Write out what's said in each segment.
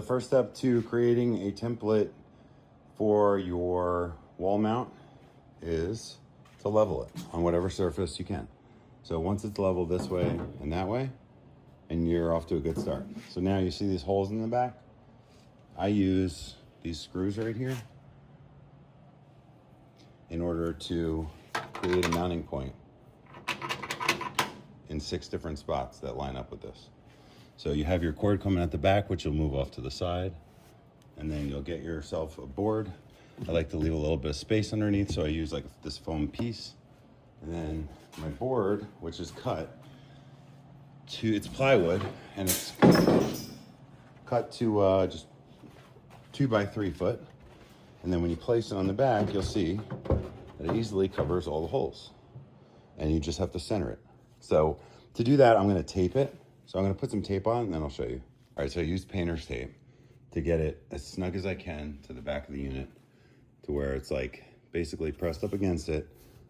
first step to creating a template for your wall mount is to level it on whatever surface you can. So once it's level this way and that way, and you're off to a good start. So now you see these holes in the back? I use these screws right here in order to create a mounting point in 6 different spots that line up with this. So you have your cord coming at the back, which you'll move off to the side, and then you'll get yourself a board. I like to leave a little bit of space underneath, so I use like this foam piece. And then my board, which is cut to, it's plywood, and it's cut to just 2 by 3 foot. And then when you place it on the back, you'll see that it easily covers all the holes. And you just have to center it. So to do that, I'm gonna tape it. So I'm gonna put some tape on and then I'll show you. All right, so I used painter's tape to get it as snug as I can to the back of the unit to where it's like basically pressed up against it.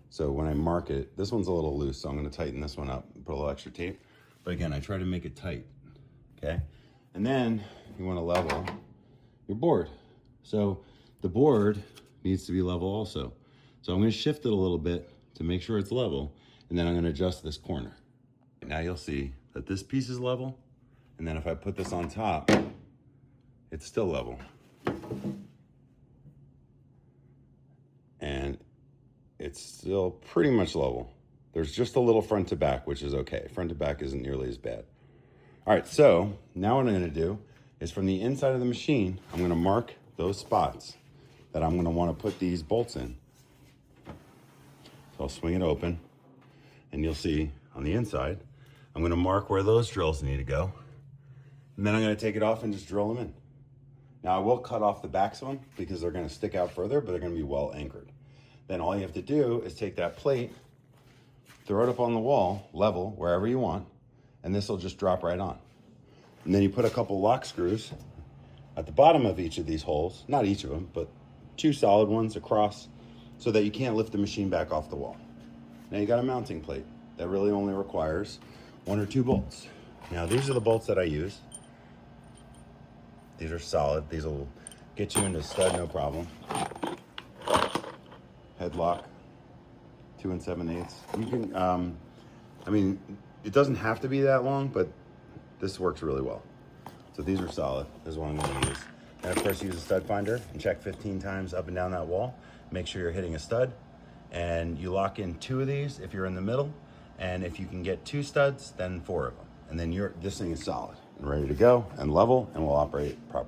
So when I mark it, this one's a little loose, so I'm gonna tighten this one up, put a little extra tape. But again, I try to make it tight, okay? And then you wanna level your board. So the board needs to be level also. So I'm gonna shift it a little bit to make sure it's level, and then I'm gonna adjust this corner. Now you'll see that this piece is level, and then if I put this on top, it's still level. And it's still pretty much level. There's just a little front to back, which is okay. Front to back isn't nearly as bad. All right, so now what I'm gonna do is from the inside of the machine, I'm gonna mark those spots that I'm gonna wanna put these bolts in. So I'll swing it open, and you'll see on the inside, I'm gonna mark where those drills need to go. And then I'm gonna take it off and just drill them in. Now I will cut off the backs of them because they're gonna stick out further, but they're gonna be well anchored. Then all you have to do is take that plate, throw it up on the wall, level, wherever you want, and this will just drop right on. And then you put a couple lock screws at the bottom of each of these holes, not each of them, but 2 solid ones across so that you can't lift the machine back off the wall. Now you got a mounting plate that really only requires 1 or 2 bolts. Now these are the bolts that I use. These are solid. These will get you into stud, no problem. Headlock, 2 7/8. You can, I mean, it doesn't have to be that long, but this works really well. So these are solid. This is what I'm gonna use. And of course use a stud finder and check 15 times up and down that wall. Make sure you're hitting a stud. And you lock in 2 of these if you're in the middle. And if you can get 2 studs, then 4 of them. And then this thing is solid and ready to go and level and will operate properly.